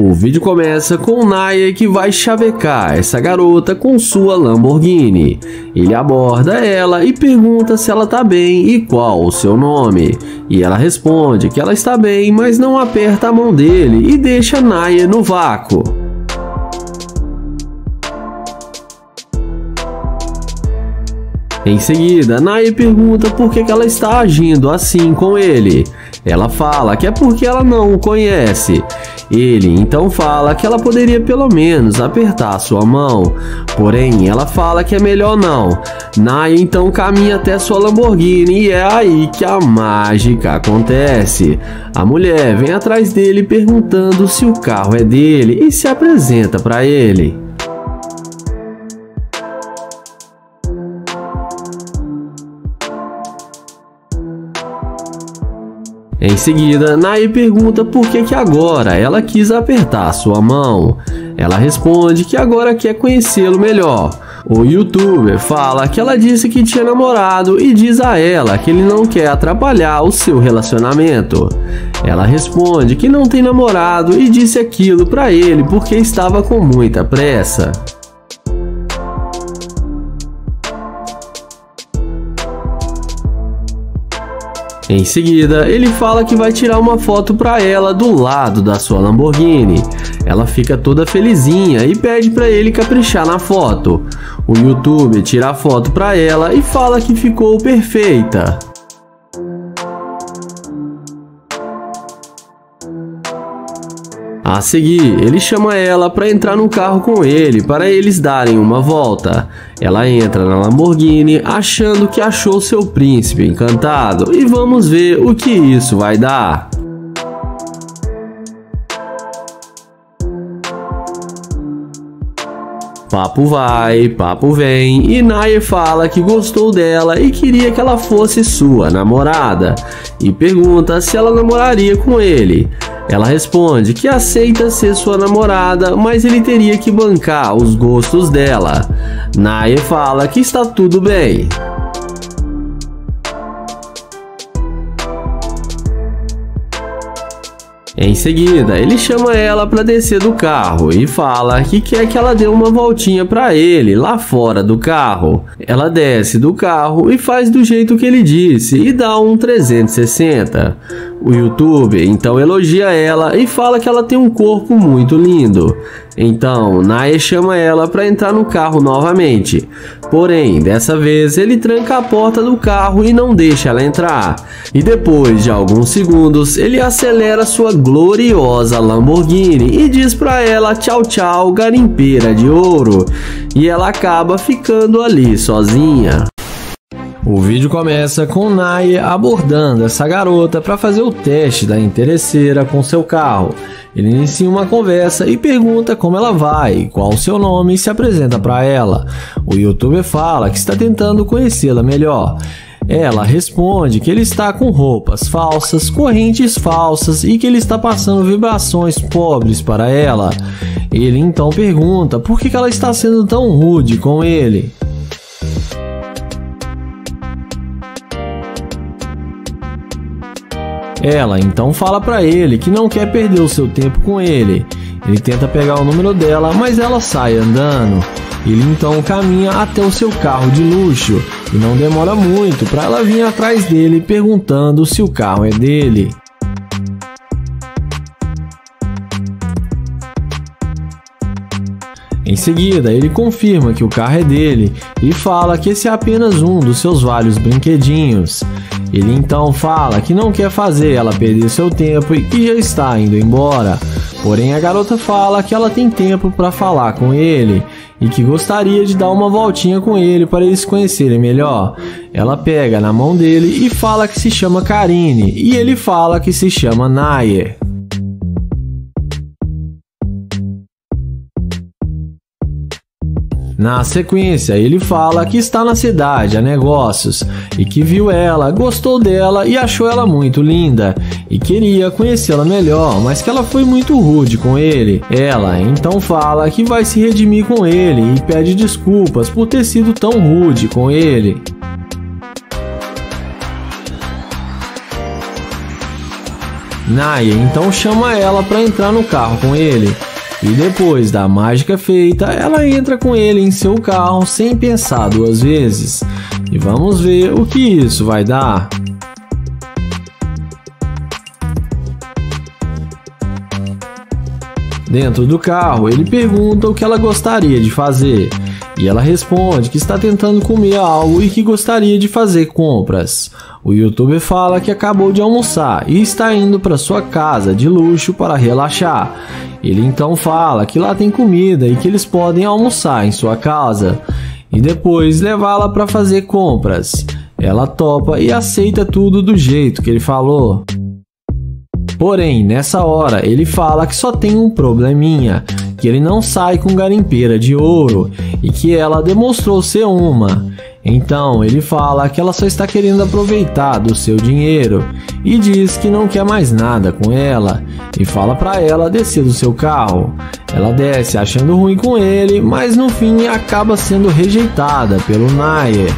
O vídeo começa com Naya que vai chavecar essa garota com sua Lamborghini. Ele aborda ela e pergunta se ela tá bem e qual o seu nome. E ela responde que ela está bem, mas não aperta a mão dele e deixa Naya no vácuo. Em seguida, Naya pergunta por que ela está agindo assim com ele. Ela fala que é porque ela não o conhece. Ele então fala que ela poderia pelo menos apertar sua mão, porém ela fala que é melhor não. Naya então caminha até sua Lamborghini e é aí que a mágica acontece. A mulher vem atrás dele perguntando se o carro é dele e se apresenta para ele. Em seguida, Naya pergunta por que agora ela quis apertar sua mão. Ela responde que agora quer conhecê-lo melhor. O youtuber fala que ela disse que tinha namorado e diz a ela que ele não quer atrapalhar o seu relacionamento. Ela responde que não tem namorado e disse aquilo pra ele porque estava com muita pressa. Em seguida, ele fala que vai tirar uma foto para ela do lado da sua Lamborghini. Ela fica toda felizinha e pede para ele caprichar na foto. O youtuber tira a foto para ela e fala que ficou perfeita. A seguir, ele chama ela para entrar no carro com ele para eles darem uma volta. Ela entra na Lamborghini achando que achou seu príncipe encantado e vamos ver o que isso vai dar. Papo vai, papo vem e Naya fala que gostou dela e queria que ela fosse sua namorada e pergunta se ela namoraria com ele. Ela responde que aceita ser sua namorada, mas ele teria que bancar os gostos dela. Naya fala que está tudo bem. Em seguida, ele chama ela para descer do carro e fala que quer que ela dê uma voltinha para ele lá fora do carro. Ela desce do carro e faz do jeito que ele disse e dá um 360. O youtuber então elogia ela e fala que ela tem um corpo muito lindo. Então, Naya chama ela para entrar no carro novamente. Porém, dessa vez ele tranca a porta do carro e não deixa ela entrar. E depois de alguns segundos, ele acelera sua gloriosa Lamborghini e diz para ela tchau tchau, garimpeira de ouro. E ela acaba ficando ali sozinha. O vídeo começa com Naya abordando essa garota para fazer o teste da interesseira com seu carro. Ele inicia uma conversa e pergunta como ela vai, qual o seu nome e se apresenta para ela. O youtuber fala que está tentando conhecê-la melhor. Ela responde que ele está com roupas falsas, correntes falsas e que ele está passando vibrações pobres para ela. Ele então pergunta por que ela está sendo tão rude com ele. Ela então fala para ele que não quer perder o seu tempo com ele. Ele tenta pegar o número dela, mas ela sai andando. Ele então caminha até o seu carro de luxo e não demora muito para ela vir atrás dele perguntando se o carro é dele. Em seguida, ele confirma que o carro é dele e fala que esse é apenas um dos seus vários brinquedinhos. Ele então fala que não quer fazer ela perder seu tempo e que já está indo embora. Porém, a garota fala que ela tem tempo para falar com ele e que gostaria de dar uma voltinha com ele para eles se conhecerem melhor. Ela pega na mão dele e fala que se chama Karine e ele fala que se chama Naya. Na sequência, ele fala que está na cidade a negócios e que viu ela, gostou dela e achou ela muito linda e queria conhecê-la melhor, mas que ela foi muito rude com ele. Ela então fala que vai se redimir com ele e pede desculpas por ter sido tão rude com ele. Naya então chama ela para entrar no carro com ele. E depois da mágica feita, ela entra com ele em seu carro sem pensar duas vezes. E vamos ver o que isso vai dar. Dentro do carro, ele pergunta o que ela gostaria de fazer. E ela responde que está tentando comer algo e que gostaria de fazer compras. O youtuber fala que acabou de almoçar e está indo para sua casa de luxo para relaxar. Ele então fala que lá tem comida e que eles podem almoçar em sua casa e depois levá-la para fazer compras. Ela topa e aceita tudo do jeito que ele falou. Porém, nessa hora, ele fala que só tem um probleminha, que ele não sai com garimpeira de ouro e que ela demonstrou ser uma. Então, ele fala que ela só está querendo aproveitar do seu dinheiro e diz que não quer mais nada com ela e fala para ela descer do seu carro. Ela desce achando ruim com ele, mas no fim acaba sendo rejeitada pelo Naya.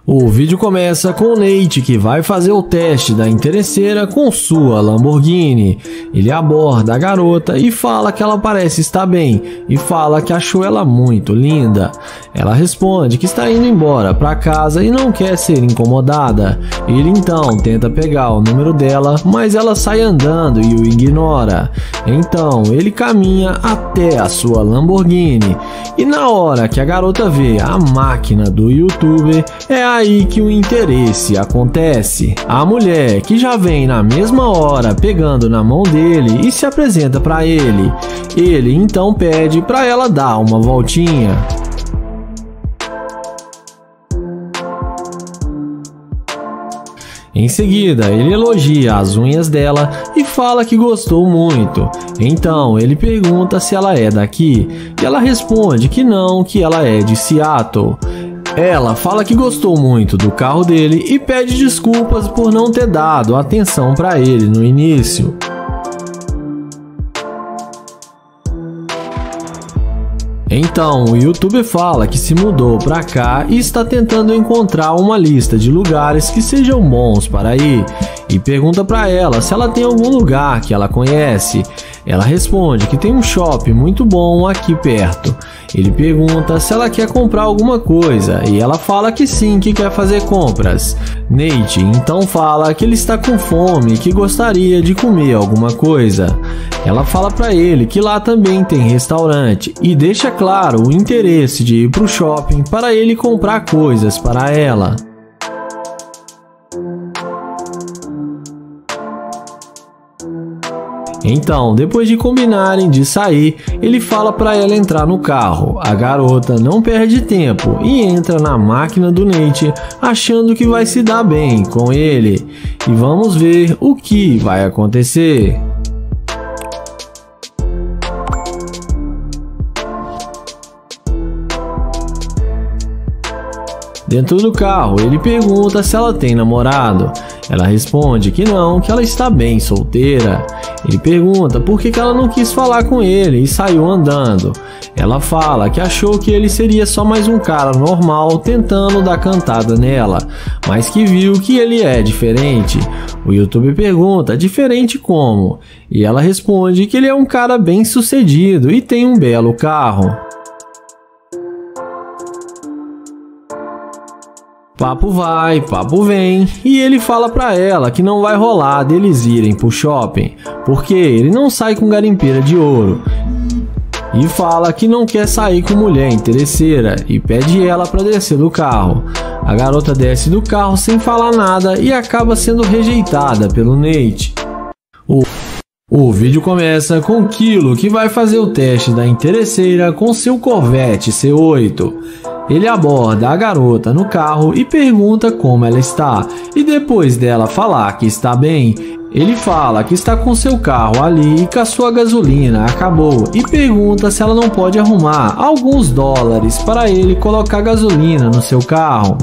O vídeo começa com o Nate, que vai fazer o teste da interesseira com sua Lamborghini. Ele aborda a garota e fala que ela parece estar bem e fala que achou ela muito linda. Ela responde que está indo embora para casa e não quer ser incomodada. Ele então tenta pegar o número dela, mas ela sai andando e o ignora. Então ele caminha até a sua Lamborghini e na hora que a garota vê a máquina do youtuber, é aí que o interesse acontece. A mulher, que já vem na mesma hora pegando na mão dele e se apresenta para ele. Ele então pede para ela dar uma voltinha. Em seguida, ele elogia as unhas dela e fala que gostou muito. Então, ele pergunta se ela é daqui e ela responde que não, que ela é de Seattle. Ela fala que gostou muito do carro dele e pede desculpas por não ter dado atenção para ele no início. Então, o youtuber fala que se mudou para cá e está tentando encontrar uma lista de lugares que sejam bons para ir e pergunta para ela se ela tem algum lugar que ela conhece. Ela responde que tem um shopping muito bom aqui perto. Ele pergunta se ela quer comprar alguma coisa e ela fala que sim, que quer fazer compras. Nate então fala que ele está com fome e que gostaria de comer alguma coisa. Ela fala para ele que lá também tem restaurante e deixa claro o interesse de ir para o shopping para ele comprar coisas para ela. Então, depois de combinarem de sair, ele fala para ela entrar no carro. A garota não perde tempo e entra na máquina do Nate, achando que vai se dar bem com ele. E vamos ver o que vai acontecer. Dentro do carro, ele pergunta se ela tem namorado. Ela responde que não, que ela está bem solteira. Ele pergunta por que ela não quis falar com ele e saiu andando. Ela fala que achou que ele seria só mais um cara normal tentando dar cantada nela, mas que viu que ele é diferente. O youtuber pergunta diferente como? E ela responde que ele é um cara bem sucedido e tem um belo carro. Papo vai, papo vem, e ele fala pra ela que não vai rolar deles irem pro shopping, porque ele não sai com garimpeira de ouro. E fala que não quer sair com mulher interesseira e pede ela pra descer do carro. A garota desce do carro sem falar nada e acaba sendo rejeitada pelo Nate. O vídeo começa com Kilo, que vai fazer o teste da interesseira com seu Corvette C8. Ele aborda a garota no carro e pergunta como ela está, e depois dela falar que está bem, ele fala que está com seu carro ali e que a sua gasolina acabou e pergunta se ela não pode arrumar alguns dólares para ele colocar gasolina no seu carro.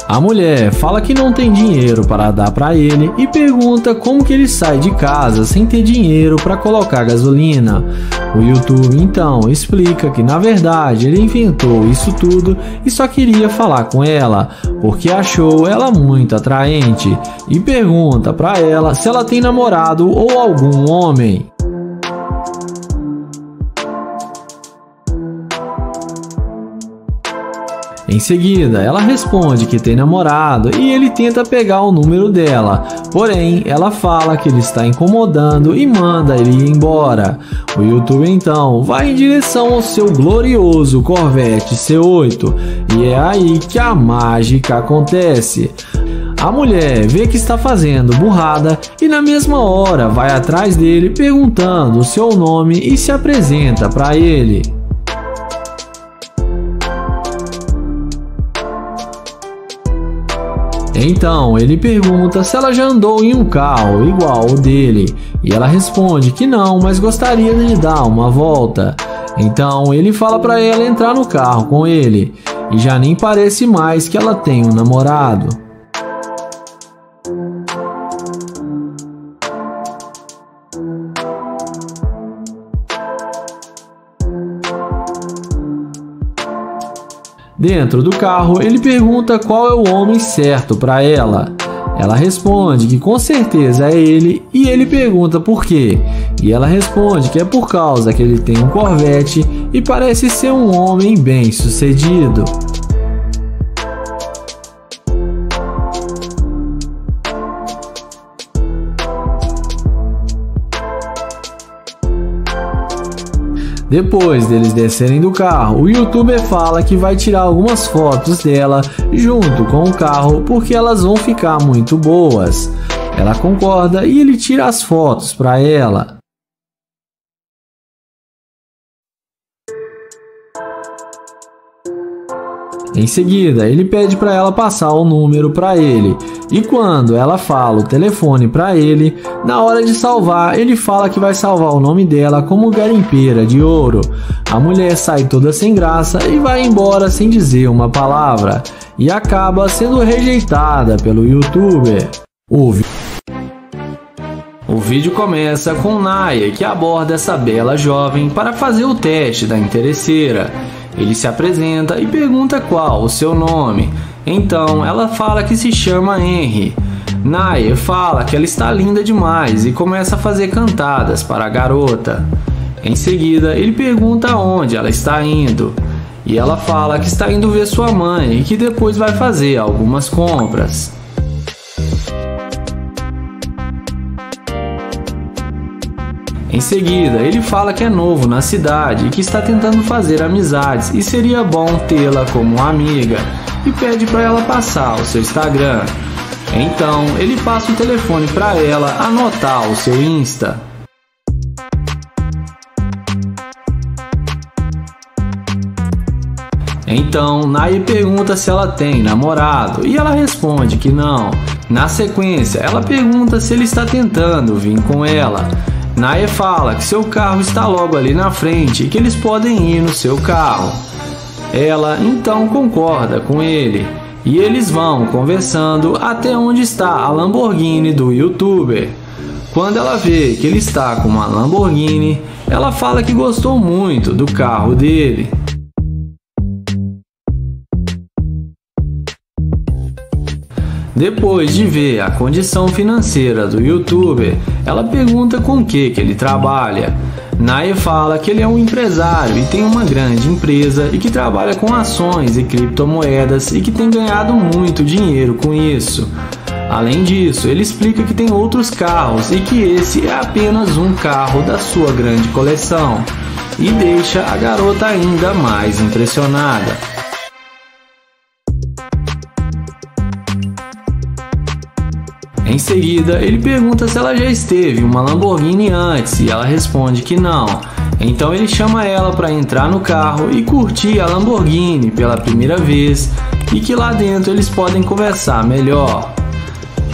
A mulher fala que não tem dinheiro para dar para ele e pergunta como que ele sai de casa sem ter dinheiro para colocar gasolina. O YouTube então explica que na verdade ele inventou isso tudo e só queria falar com ela porque achou ela muito atraente e pergunta para ela se ela tem namorado ou algum homem. Em seguida, ela responde que tem namorado e ele tenta pegar o número dela, porém ela fala que ele está incomodando e manda ele ir embora. O YouTube então vai em direção ao seu glorioso Corvette C8 e é aí que a mágica acontece. A mulher vê que está fazendo burrada e na mesma hora vai atrás dele perguntando o seu nome e se apresenta para ele. Então ele pergunta se ela já andou em um carro igual ao dele e ela responde que não, mas gostaria de dar uma volta. Então ele fala para ela entrar no carro com ele e já nem parece mais que ela tem um namorado. Dentro do carro, ele pergunta qual é o homem certo para ela. Ela responde que com certeza é ele e ele pergunta por quê. E ela responde que é por causa que ele tem um Corvette e parece ser um homem bem-sucedido. Depois deles descerem do carro, o YouTuber fala que vai tirar algumas fotos dela junto com o carro porque elas vão ficar muito boas. Ela concorda e ele tira as fotos para ela. Em seguida, ele pede para ela passar o número para ele. E quando ela fala o telefone para ele, na hora de salvar, ele fala que vai salvar o nome dela como garimpeira de ouro. A mulher sai toda sem graça e vai embora sem dizer uma palavra. E acaba sendo rejeitada pelo YouTuber. O vídeo começa com Naya, que aborda essa bela jovem para fazer o teste da interesseira. Ele se apresenta e pergunta qual o seu nome. Então ela fala que se chama Henry. Naya fala que ela está linda demais e começa a fazer cantadas para a garota. Em seguida ele pergunta aonde ela está indo. E ela fala que está indo ver sua mãe e que depois vai fazer algumas compras. Em seguida, ele fala que é novo na cidade e que está tentando fazer amizades e seria bom tê-la como uma amiga e pede para ela passar o seu Instagram. Então, ele passa o telefone para ela anotar o seu Insta. Então, Naya pergunta se ela tem namorado e ela responde que não. Na sequência, ela pergunta se ele está tentando vir com ela. Naya fala que seu carro está logo ali na frente e que eles podem ir no seu carro. Ela então concorda com ele e eles vão conversando até onde está a Lamborghini do YouTuber. Quando ela vê que ele está com uma Lamborghini, ela fala que gostou muito do carro dele. Depois de ver a condição financeira do YouTuber, ela pergunta com o que ele trabalha. Naya fala que ele é um empresário e tem uma grande empresa e que trabalha com ações e criptomoedas e que tem ganhado muito dinheiro com isso. Além disso, ele explica que tem outros carros e que esse é apenas um carro da sua grande coleção e deixa a garota ainda mais impressionada. Em seguida, ele pergunta se ela já esteve em uma Lamborghini antes e ela responde que não. Então ele chama ela para entrar no carro e curtir a Lamborghini pela primeira vez e que lá dentro eles podem conversar melhor.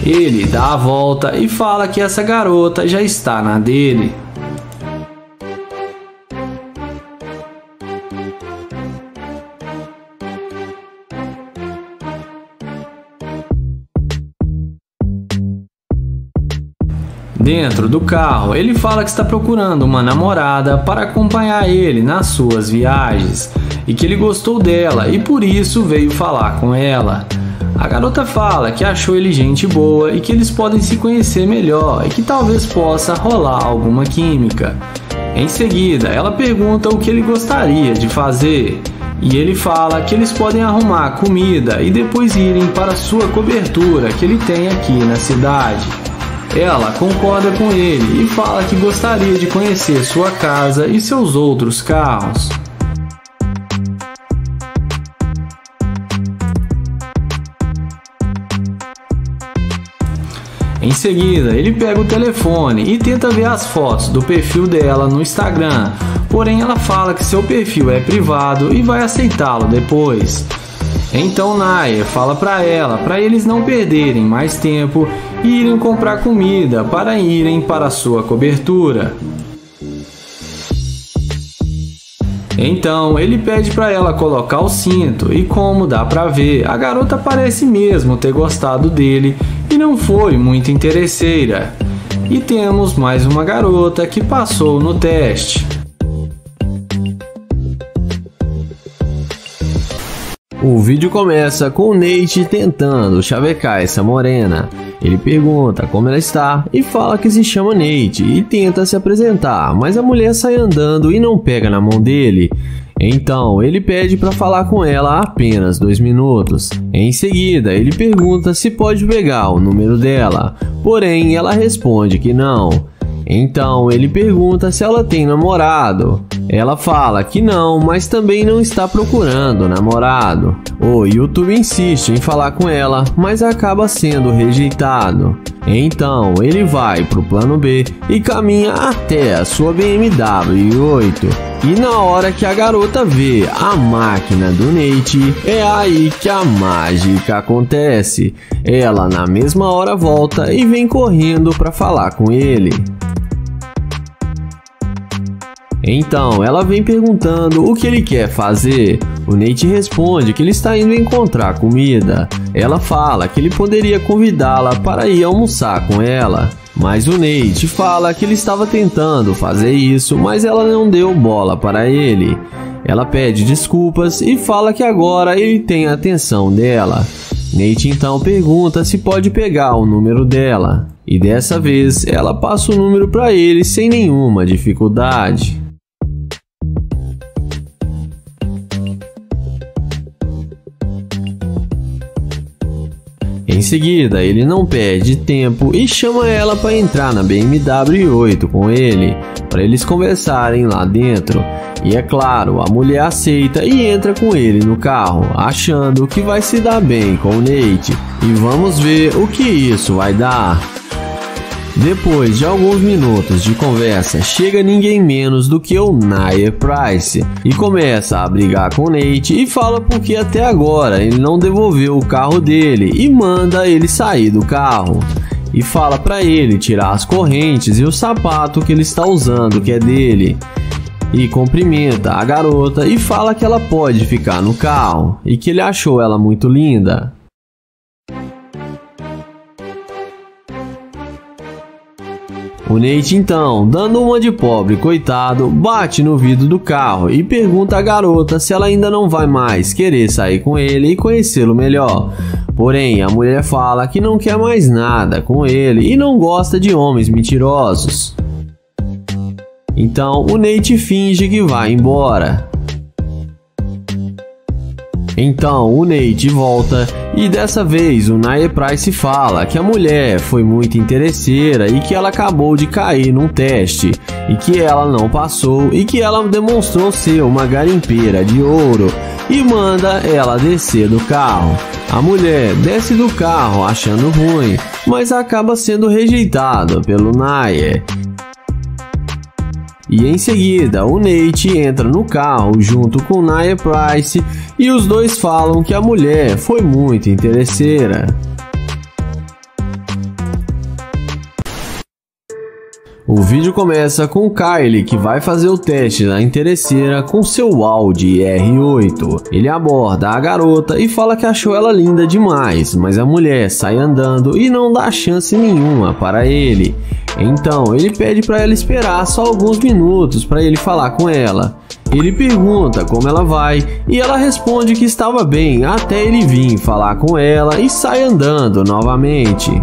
Ele dá a volta e fala que essa garota já está na dele. Dentro do carro, ele fala que está procurando uma namorada para acompanhar ele nas suas viagens e que ele gostou dela e por isso veio falar com ela. A garota fala que achou ele gente boa e que eles podem se conhecer melhor e que talvez possa rolar alguma química. Em seguida, ela pergunta o que ele gostaria de fazer e ele fala que eles podem arrumar comida e depois irem para sua cobertura que ele tem aqui na cidade. Ela concorda com ele e fala que gostaria de conhecer sua casa e seus outros carros. Em seguida, ele pega o telefone e tenta ver as fotos do perfil dela no Instagram, porém ela fala que seu perfil é privado e vai aceitá-lo depois. Então Nair fala para eles não perderem mais tempo e irem comprar comida para irem para sua cobertura. Então ele pede para ela colocar o cinto e como dá para ver, a garota parece mesmo ter gostado dele e não foi muito interesseira. E temos mais uma garota que passou no teste. O vídeo começa com o Nate tentando chavecar essa morena. Ele pergunta como ela está e fala que se chama Nate e tenta se apresentar, mas a mulher sai andando e não pega na mão dele. Então ele pede para falar com ela apenas 2 minutos. Em seguida ele pergunta se pode pegar o número dela, porém ela responde que não. Então ele pergunta se ela tem namorado. Ela fala que não, mas também não está procurando namorado. O YouTube insiste em falar com ela, mas acaba sendo rejeitado. Então ele vai pro plano B e caminha até a sua BMW i8. E na hora que a garota vê a máquina do Nate, é aí que a mágica acontece. Ela na mesma hora volta e vem correndo para falar com ele. Então ela vem perguntando o que ele quer fazer. O Nate responde que ele está indo encontrar comida. Ela fala que ele poderia convidá-la para ir almoçar com ela. Mas o Nate fala que ele estava tentando fazer isso, mas ela não deu bola para ele. Ela pede desculpas e fala que agora ele tem a atenção dela. Nate então pergunta se pode pegar o número dela. E dessa vez ela passa o número para ele sem nenhuma dificuldade. Em seguida, ele não perde tempo e chama ela para entrar na BMW i8 com ele, para eles conversarem lá dentro. E é claro, a mulher aceita e entra com ele no carro, achando que vai se dar bem com o Nate. E vamos ver o que isso vai dar. Depois de alguns minutos de conversa, chega ninguém menos do que o Nair Price e começa a brigar com o Nate e fala porque até agora ele não devolveu o carro dele e manda ele sair do carro. E fala para ele tirar as correntes e o sapato que ele está usando, que é dele. E cumprimenta a garota e fala que ela pode ficar no carro e que ele achou ela muito linda. O Nate então, dando uma de pobre coitado, bate no vidro do carro e pergunta à garota se ela ainda não vai mais querer sair com ele e conhecê-lo melhor. Porém, a mulher fala que não quer mais nada com ele e não gosta de homens mentirosos. Então o Nate finge que vai embora. Então o Nate volta e dessa vez o Nair Price fala que a mulher foi muito interesseira e que ela acabou de cair num teste e que ela não passou e que ela demonstrou ser uma garimpeira de ouro e manda ela descer do carro. A mulher desce do carro achando ruim, mas acaba sendo rejeitada pelo Nair. E em seguida, o Nate entra no carro junto com o Nair Price e os dois falam que a mulher foi muito interesseira. O vídeo começa com Kylie, que vai fazer o teste da interesseira com seu Audi R8. Ele aborda a garota e fala que achou ela linda demais, mas a mulher sai andando e não dá chance nenhuma para ele. Então ele pede para ela esperar só alguns minutos para ele falar com ela. Ele pergunta como ela vai e ela responde que estava bem até ele vir falar com ela e sai andando novamente.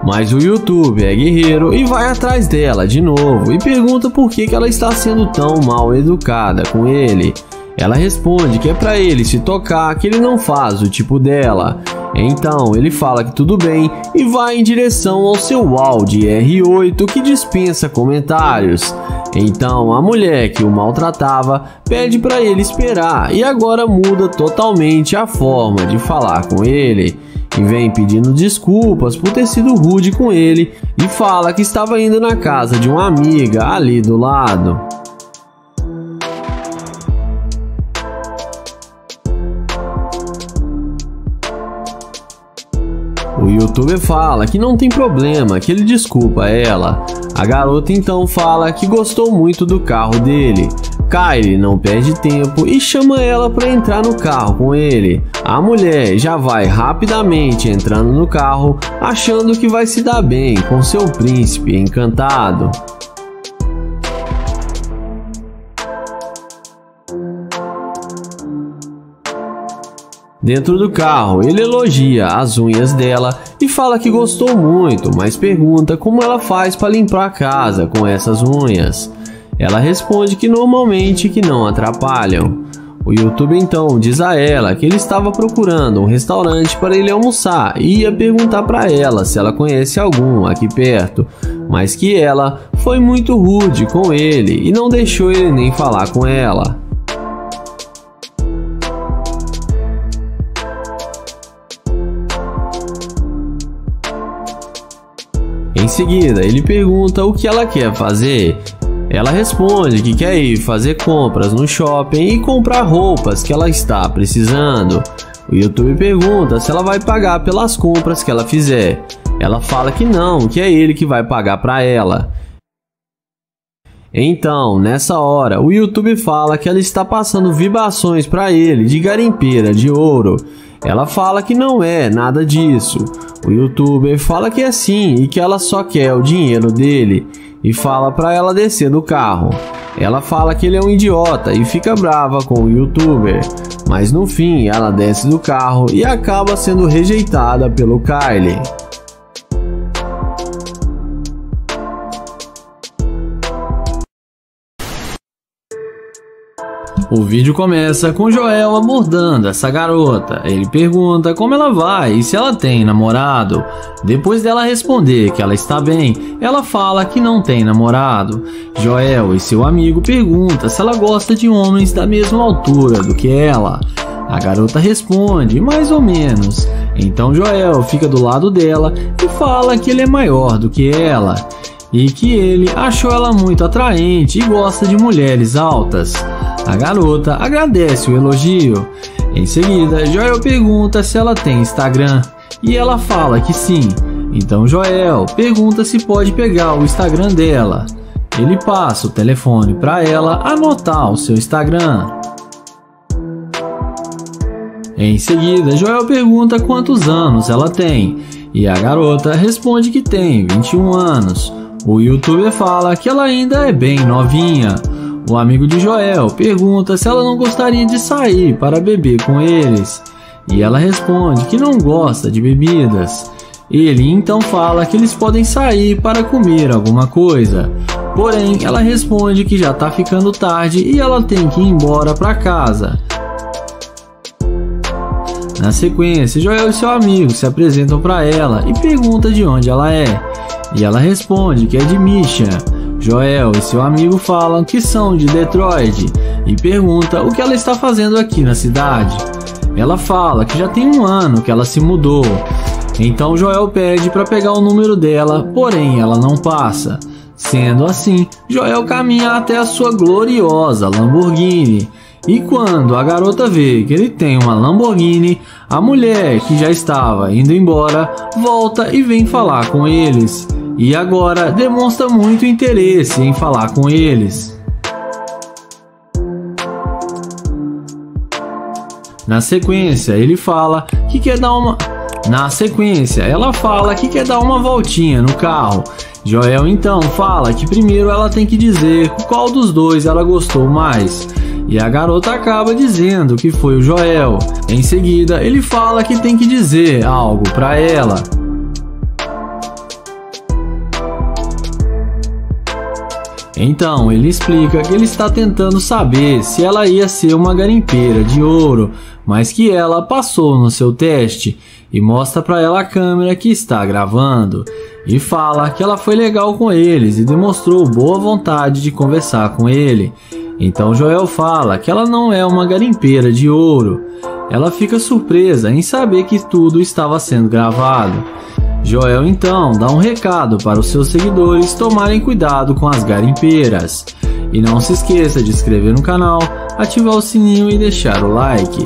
Mas o YouTube é guerreiro e vai atrás dela de novo e pergunta por que ela está sendo tão mal educada com ele. Ela responde que é para ele se tocar, que ele não faz o tipo dela. Então ele fala que tudo bem e vai em direção ao seu Audi R8 que dispensa comentários. Então a mulher que o maltratava pede para ele esperar e agora muda totalmente a forma de falar com ele. E vem pedindo desculpas por ter sido rude com ele e fala que estava indo na casa de uma amiga ali do lado. O youtuber fala que não tem problema, que ele desculpa ela. A garota então fala que gostou muito do carro dele. Kylie não perde tempo e chama ela para entrar no carro com ele. A mulher já vai rapidamente entrando no carro, achando que vai se dar bem com seu príncipe encantado. Dentro do carro, ele elogia as unhas dela e fala que gostou muito, mas pergunta como ela faz para limpar a casa com essas unhas. Ela responde que normalmente que não atrapalham. O YouTube então diz a ela que ele estava procurando um restaurante para ele almoçar e ia perguntar para ela se ela conhece algum aqui perto, mas que ela foi muito rude com ele e não deixou ele nem falar com ela. Em seguida, ele pergunta o que ela quer fazer. Ela responde que quer ir fazer compras no shopping e comprar roupas que ela está precisando. O YouTube pergunta se ela vai pagar pelas compras que ela fizer. Ela fala que não, que é ele que vai pagar para ela. Então, nessa hora, o YouTube fala que ela está passando vibrações para ele de garimpeira de ouro. Ela fala que não é nada disso. O YouTuber fala que é sim e que ela só quer o dinheiro dele e fala para ela descer do carro. Ela fala que ele é um idiota e fica brava com o YouTuber, mas no fim ela desce do carro e acaba sendo rejeitada pelo Kylie. O vídeo começa com Joel abordando essa garota. Ele pergunta como ela vai e se ela tem namorado. Depois dela responder que ela está bem, ela fala que não tem namorado. Joel e seu amigo perguntam se ela gosta de homens da mesma altura do que ela. A garota responde mais ou menos. Então Joel fica do lado dela e fala que ele é maior do que ela e que ele achou ela muito atraente e gosta de mulheres altas. A garota agradece o elogio. Em seguida, Joel pergunta se ela tem Instagram e ela fala que sim. Então Joel pergunta se pode pegar o Instagram dela. Ele passa o telefone para ela anotar o seu Instagram. Em seguida, Joel pergunta quantos anos ela tem e a garota responde que tem 21 anos. O YouTuber fala que ela ainda é bem novinha. O amigo de Joel pergunta se ela não gostaria de sair para beber com eles e ela responde que não gosta de bebidas. Ele então fala que eles podem sair para comer alguma coisa, porém ela responde que já está ficando tarde e ela tem que ir embora para casa. Na sequência, Joel e seu amigo se apresentam para ela e perguntam de onde ela é e ela responde que é de Michigan. Joel e seu amigo falam que são de Detroit e pergunta o que ela está fazendo aqui na cidade. Ela fala que já tem um ano que ela se mudou. Então Joel pede para pegar o número dela, porém ela não passa. Sendo assim, Joel caminha até a sua gloriosa Lamborghini. E quando a garota vê que ele tem uma Lamborghini, a mulher, que já estava indo embora, volta e vem falar com eles. E agora demonstra muito interesse em falar com eles. Na sequência, ela fala que quer dar uma voltinha no carro. Joel então fala que primeiro ela tem que dizer qual dos dois ela gostou mais. E a garota acaba dizendo que foi o Joel. Em seguida, ele fala que tem que dizer algo para ela. Então ele explica que ele está tentando saber se ela ia ser uma garimpeira de ouro, mas que ela passou no seu teste, e mostra para ela a câmera que está gravando, e fala que ela foi legal com eles e demonstrou boa vontade de conversar com ele. Então Joel fala que ela não é uma garimpeira de ouro. Ela fica surpresa em saber que tudo estava sendo gravado. Joel então dá um recado para os seus seguidores tomarem cuidado com as garimpeiras. E não se esqueça de se inscrever no canal, ativar o sininho e deixar o like.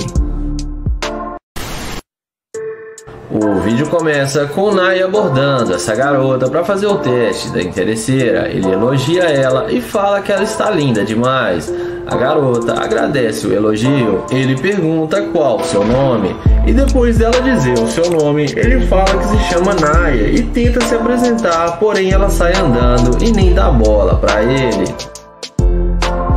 O vídeo começa com Naya abordando essa garota para fazer o teste da interesseira. Ele elogia ela e fala que ela está linda demais. A garota agradece o elogio. Ele pergunta qual o seu nome e depois dela dizer o seu nome, ele fala que se chama Naya e tenta se apresentar, porém ela sai andando e nem dá bola para ele.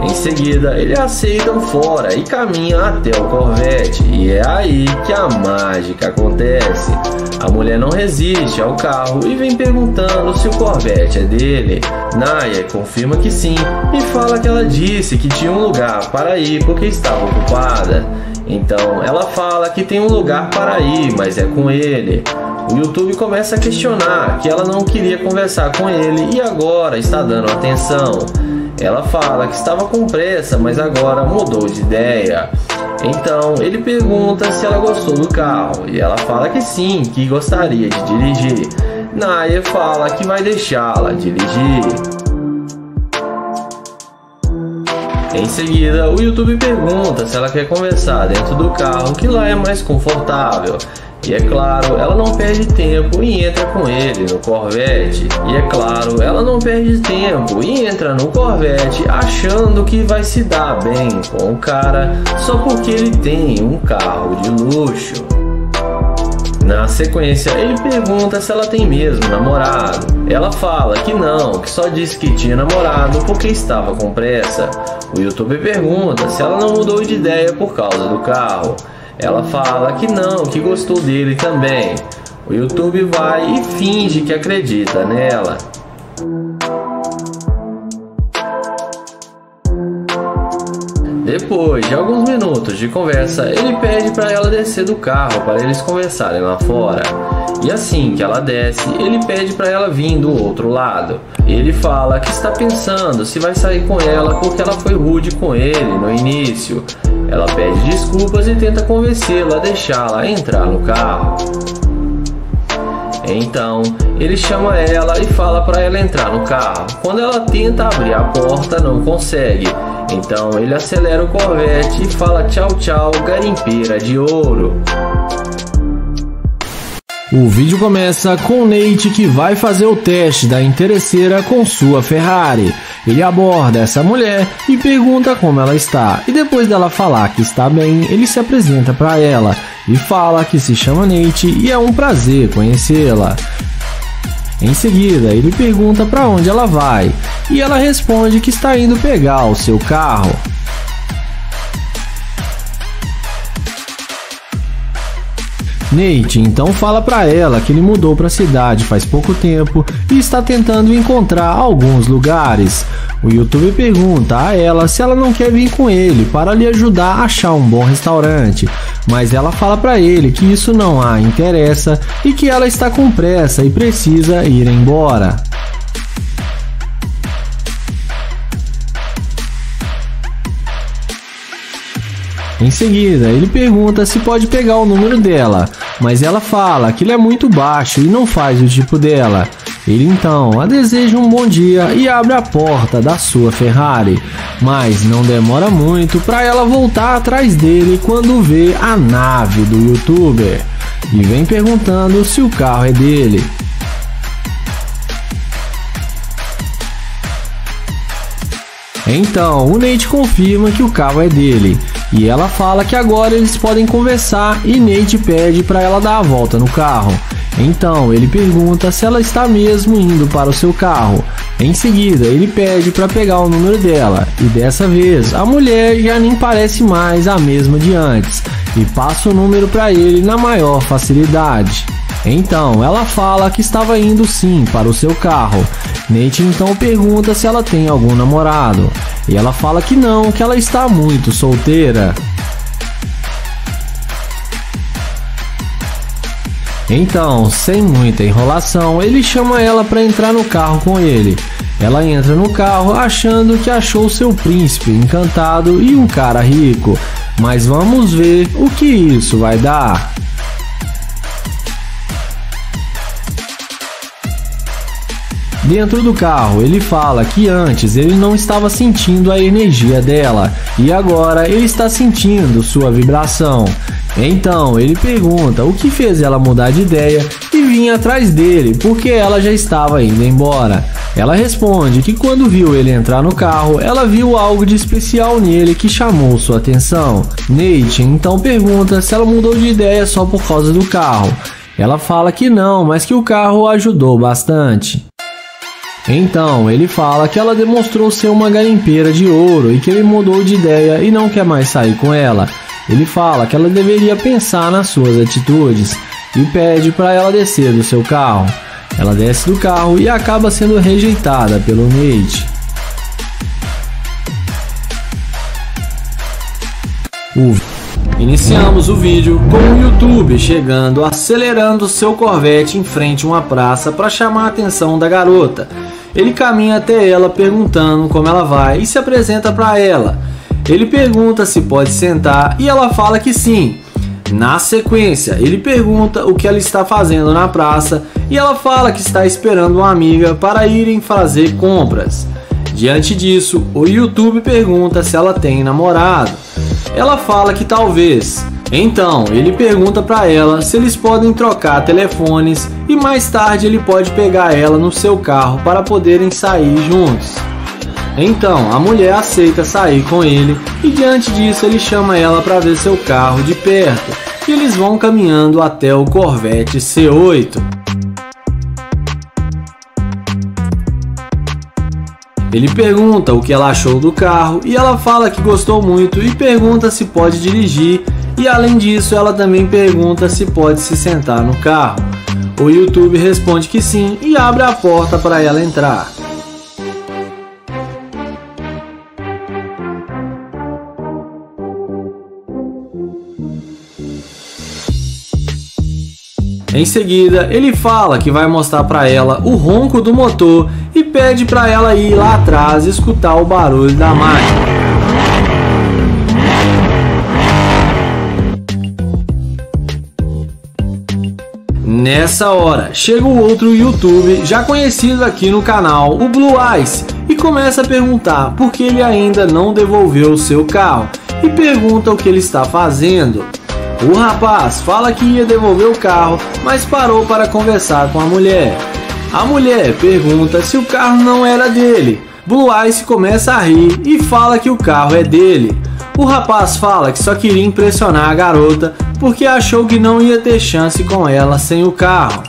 Em seguida, ele aceita o fora e caminha até o Corvette, e é aí que a mágica acontece. A mulher não resiste ao carro e vem perguntando se o Corvette é dele. Naya confirma que sim e fala que ela disse que tinha um lugar para ir porque estava ocupada. Então ela fala que tem um lugar para ir, mas é com ele. O YouTube começa a questionar que ela não queria conversar com ele e agora está dando atenção. Ela fala que estava com pressa, mas agora mudou de ideia. Então ele pergunta se ela gostou do carro e ela fala que sim, que gostaria de dirigir. Naya fala que vai deixá-la dirigir. Em seguida, o YouTube pergunta se ela quer conversar dentro do carro, que lá é mais confortável. E é claro, ela não perde tempo e entra com ele no Corvette. Achando que vai se dar bem com o cara só porque ele tem um carro de luxo. Na sequência, ele pergunta se ela tem mesmo namorado. Ela fala que não, que só disse que tinha namorado porque estava com pressa. O YouTube pergunta se ela não mudou de ideia por causa do carro. Ela fala que não, que gostou dele também. O YouTube vai e finge que acredita nela. Depois de alguns minutos de conversa, ele pede para ela descer do carro para eles conversarem lá fora. E assim que ela desce, ele pede para ela vir do outro lado. Ele fala que está pensando se vai sair com ela porque ela foi rude com ele no início. Ela pede desculpas e tenta convencê-lo a deixá-la entrar no carro. Então, ele chama ela e fala para ela entrar no carro. Quando ela tenta abrir a porta, não consegue. Então, ele acelera o Corvette e fala tchau tchau, garimpeira de ouro. O vídeo começa com Nate, que vai fazer o teste da interesseira com sua Ferrari. Ele aborda essa mulher e pergunta como ela está, e depois dela falar que está bem, ele se apresenta para ela e fala que se chama Nate e é um prazer conhecê-la. Em seguida, ele pergunta para onde ela vai e ela responde que está indo pegar o seu carro. Nate então fala para ela que ele mudou para a cidade faz pouco tempo e está tentando encontrar alguns lugares. O YouTube pergunta a ela se ela não quer vir com ele para lhe ajudar a achar um bom restaurante, mas ela fala para ele que isso não a interessa e que ela está com pressa e precisa ir embora. Em seguida, ele pergunta se pode pegar o número dela, mas ela fala que ele é muito baixo e não faz o tipo dela. Ele então a deseja um bom dia e abre a porta da sua Ferrari, mas não demora muito para ela voltar atrás dele quando vê a nave do youtuber e vem perguntando se o carro é dele. Então o Nate confirma que o carro é dele e ela fala que agora eles podem conversar e Nate pede para ela dar a volta no carro. Então ele pergunta se ela está mesmo indo para o seu carro. Em seguida ele pede para pegar o número dela e dessa vez a mulher já nem parece mais a mesma de antes e passa o número para ele na maior facilidade. Então ela fala que estava indo sim para o seu carro. Nate então pergunta se ela tem algum namorado e ela fala que não, que ela está muito solteira. Então, sem muita enrolação, ele chama ela para entrar no carro com ele. Ela entra no carro achando que achou seu príncipe encantado e um cara rico, mas vamos ver o que isso vai dar. Dentro do carro, ele fala que antes ele não estava sentindo a energia dela e agora ele está sentindo sua vibração. Então ele pergunta o que fez ela mudar de ideia e vir atrás dele porque ela já estava indo embora. Ela responde que quando viu ele entrar no carro, ela viu algo de especial nele que chamou sua atenção. Nate então pergunta se ela mudou de ideia só por causa do carro. Ela fala que não, mas que o carro ajudou bastante. Então ele fala que ela demonstrou ser uma garimpeira de ouro e que ele mudou de ideia e não quer mais sair com ela. Ele fala que ela deveria pensar nas suas atitudes e pede para ela descer do seu carro. Ela desce do carro e acaba sendo rejeitada pelo Nate. Iniciamos o vídeo com o YouTube chegando acelerando seu Corvette em frente a uma praça para chamar a atenção da garota. Ele caminha até ela perguntando como ela vai e se apresenta para ela. Ele pergunta se pode sentar e ela fala que sim. Na sequência, ele pergunta o que ela está fazendo na praça e ela fala que está esperando uma amiga para irem fazer compras. Diante disso, o YouTube pergunta se ela tem namorado. Ela fala que talvez. Então, ele pergunta para ela se eles podem trocar telefones e mais tarde ele pode pegar ela no seu carro para poderem sair juntos. Então, a mulher aceita sair com ele e diante disso ele chama ela para ver seu carro de perto e eles vão caminhando até o Corvette C8. Ele pergunta o que ela achou do carro e ela fala que gostou muito e pergunta se pode dirigir e além disso ela também pergunta se pode se sentar no carro. O YouTube responde que sim e abre a porta para ela entrar. Em seguida, ele fala que vai mostrar para ela o ronco do motor e pede para ela ir lá atrás e escutar o barulho da máquina. Nessa hora, chega o outro YouTube já conhecido aqui no canal, o Blue Ice, e começa a perguntar por que ele ainda não devolveu o seu carro e pergunta o que ele está fazendo. O rapaz fala que ia devolver o carro, mas parou para conversar com a mulher. A mulher pergunta se o carro não era dele. Blue Ice começa a rir e fala que o carro é dele. O rapaz fala que só queria impressionar a garota porque achou que não ia ter chance com ela sem o carro.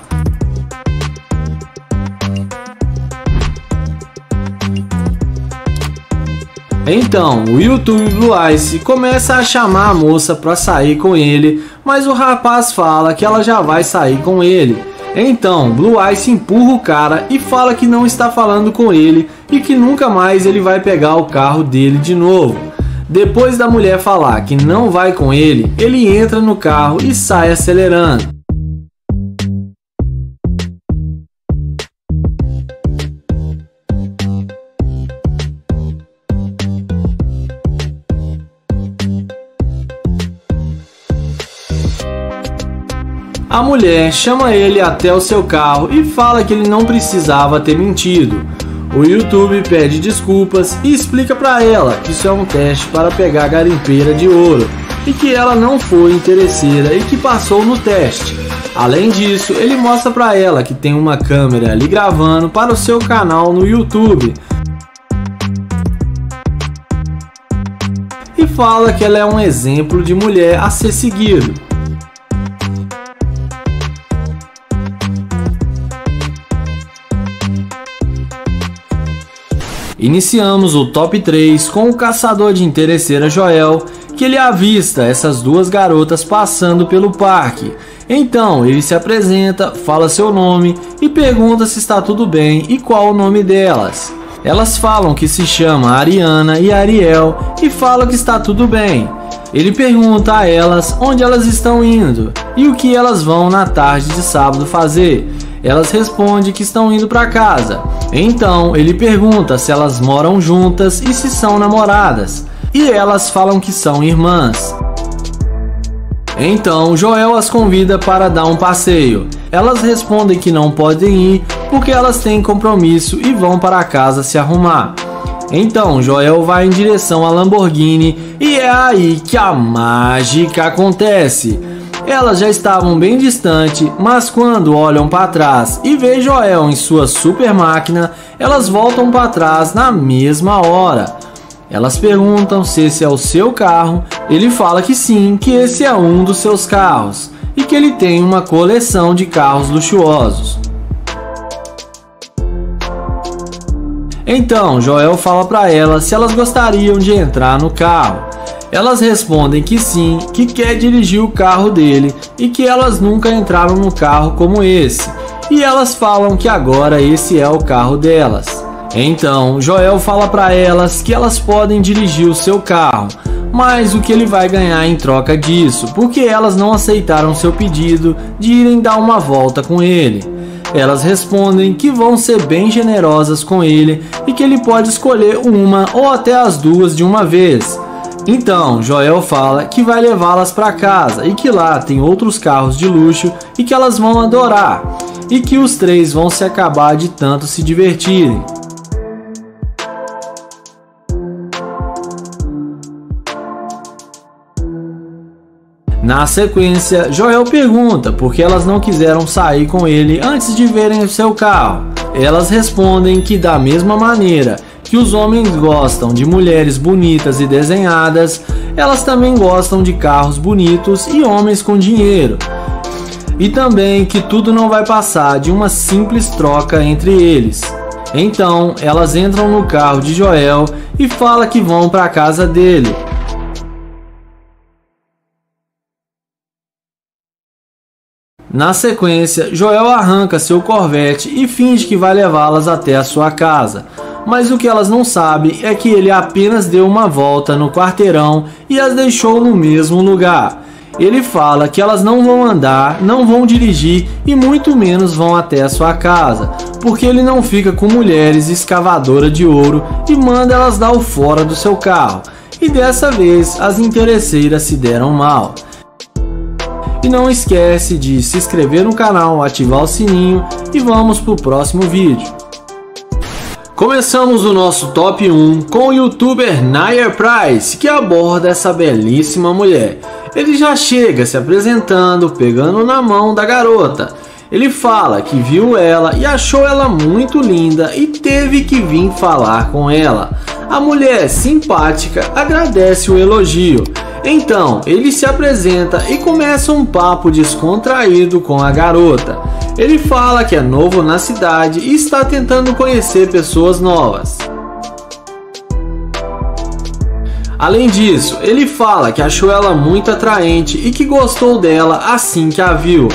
Então, o YouTube Blue Ice começa a chamar a moça para sair com ele, mas o rapaz fala que ela já vai sair com ele. Então, Blue Ice empurra o cara e fala que não está falando com ele e que nunca mais ele vai pegar o carro dele de novo. Depois da mulher falar que não vai com ele, ele entra no carro e sai acelerando. A mulher chama ele até o seu carro e fala que ele não precisava ter mentido. O YouTube pede desculpas e explica para ela que isso é um teste para pegar garimpeira de ouro e que ela não foi interesseira e que passou no teste. Além disso, ele mostra para ela que tem uma câmera ali gravando para o seu canal no YouTube e fala que ela é um exemplo de mulher a ser seguido. Iniciamos o top 3 com o caçador de interesseira Joel, que ele avista essas duas garotas passando pelo parque. Então ele se apresenta, fala seu nome e pergunta se está tudo bem e qual o nome delas. Elas falam que se chama Ariana e Ariel e falam que está tudo bem. Ele pergunta a elas onde elas estão indo e o que elas vão na tarde de sábado fazer. Elas respondem que estão indo para casa. Então ele pergunta se elas moram juntas e se são namoradas. E elas falam que são irmãs. Então Joel as convida para dar um passeio. Elas respondem que não podem ir porque elas têm compromisso e vão para casa se arrumar. Então Joel vai em direção à Lamborghini e é aí que a mágica acontece. Elas já estavam bem distante, mas quando olham para trás e vê Joel em sua super máquina, elas voltam para trás na mesma hora. Elas perguntam se esse é o seu carro, ele fala que sim, que esse é um dos seus carros e que ele tem uma coleção de carros luxuosos. Então Joel fala para elas se elas gostariam de entrar no carro. Elas respondem que sim, que quer dirigir o carro dele e que elas nunca entraram num carro como esse. E elas falam que agora esse é o carro delas. Então Joel fala para elas que elas podem dirigir o seu carro, mas o que ele vai ganhar em troca disso, porque elas não aceitaram seu pedido de irem dar uma volta com ele. Elas respondem que vão ser bem generosas com ele e que ele pode escolher uma ou até as duas de uma vez. Então Joel fala que vai levá-las para casa e que lá tem outros carros de luxo e que elas vão adorar e que os três vão se acabar de tanto se divertirem. Na sequência, Joel pergunta por que elas não quiseram sair com ele antes de verem o seu carro. Elas respondem que da mesma maneira que os homens gostam de mulheres bonitas e desenhadas, elas também gostam de carros bonitos e homens com dinheiro. E também que tudo não vai passar de uma simples troca entre eles. Então, elas entram no carro de Joel e falam que vão para a casa dele. Na sequência, Joel arranca seu Corvette e finge que vai levá-las até a sua casa. Mas o que elas não sabem é que ele apenas deu uma volta no quarteirão e as deixou no mesmo lugar. Ele fala que elas não vão andar, não vão dirigir e muito menos vão até a sua casa, porque ele não fica com mulheres escavadoras de ouro e manda elas dar o fora do seu carro. E dessa vez as interesseiras se deram mal. E não esquece de se inscrever no canal, ativar o sininho e vamos para o próximo vídeo. Começamos o nosso top 1 com o youtuber Nair Price, que aborda essa belíssima mulher. Ele já chega se apresentando, pegando na mão da garota. Ele fala que viu ela e achou ela muito linda e teve que vir falar com ela. A mulher simpática agradece o elogio. Então ele se apresenta e começa um papo descontraído com a garota. Ele fala que é novo na cidade e está tentando conhecer pessoas novas. Além disso, ele fala que achou ela muito atraente e que gostou dela assim que a viu.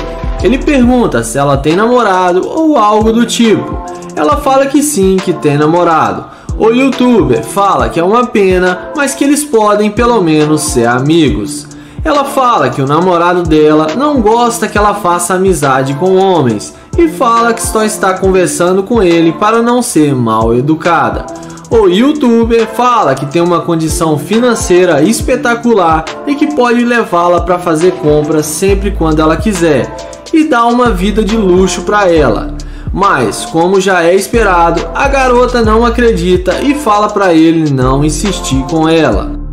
Ele pergunta se ela tem namorado ou algo do tipo. Ela fala que sim, que tem namorado. O youtuber fala que é uma pena, mas que eles podem pelo menos ser amigos. Ela fala que o namorado dela não gosta que ela faça amizade com homens e fala que só está conversando com ele para não ser mal educada. O youtuber fala que tem uma condição financeira espetacular e que pode levá-la para fazer compras sempre quando ela quiser. e dá uma vida de luxo para ela. Mas, como já é esperado, a garota não acredita e fala para ele não insistir com ela.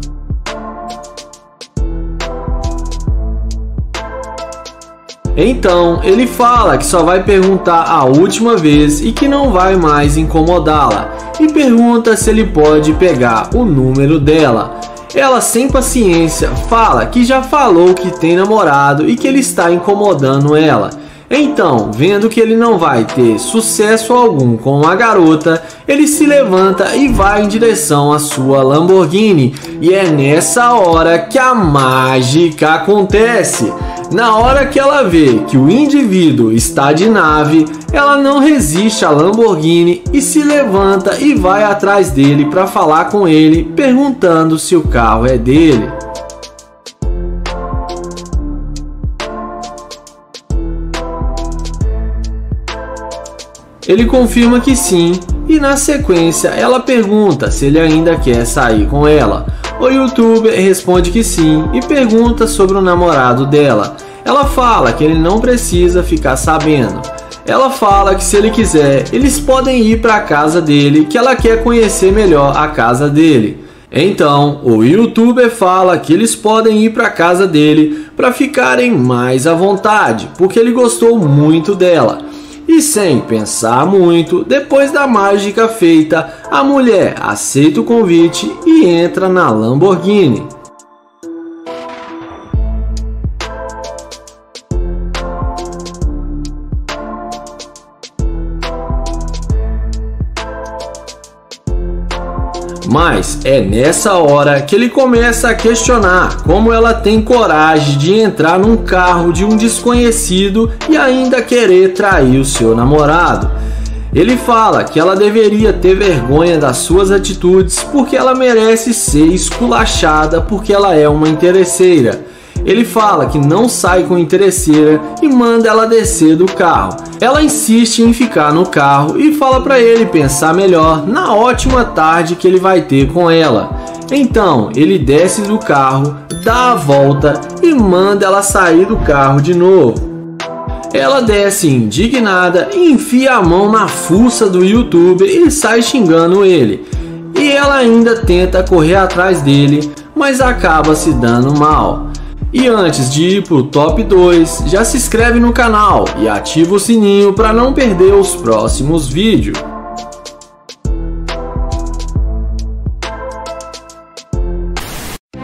Então, ele fala que só vai perguntar a última vez e que não vai mais incomodá-la, e pergunta se ele pode pegar o número dela. Ela, sem paciência, fala que já falou que tem namorado e que ele está incomodando ela. Então, vendo que ele não vai ter sucesso algum com a garota, ele se levanta e vai em direção à sua Lamborghini. E é nessa hora que a mágica acontece. Na hora que ela vê que o indivíduo está de nave, ela não resiste à Lamborghini e se levanta e vai atrás dele para falar com ele, perguntando se o carro é dele. Ele confirma que sim, e na sequência ela pergunta se ele ainda quer sair com ela. O youtuber responde que sim e pergunta sobre o namorado dela. Ela fala que ele não precisa ficar sabendo. Ela fala que se ele quiser, eles podem ir para a casa dele, que ela quer conhecer melhor a casa dele. Então, o youtuber fala que eles podem ir para a casa dele para ficarem mais à vontade, porque ele gostou muito dela. E sem pensar muito, depois da mágica feita, a mulher aceita o convite e entra na Lamborghini. Mas é nessa hora que ele começa a questionar como ela tem coragem de entrar num carro de um desconhecido e ainda querer trair o seu namorado. Ele fala que ela deveria ter vergonha das suas atitudes porque ela merece ser esculachada porque ela é uma interesseira. Ele fala que não sai com interesseira e manda ela descer do carro. Ela insiste em ficar no carro e fala para ele pensar melhor na ótima tarde que ele vai ter com ela. Então ele desce do carro, dá a volta e manda ela sair do carro de novo. Ela desce indignada e enfia a mão na fuça do youtuber e sai xingando ele. E ela ainda tenta correr atrás dele, mas acaba se dando mal. E antes de ir pro top 2, já se inscreve no canal e ativa o sininho para não perder os próximos vídeos.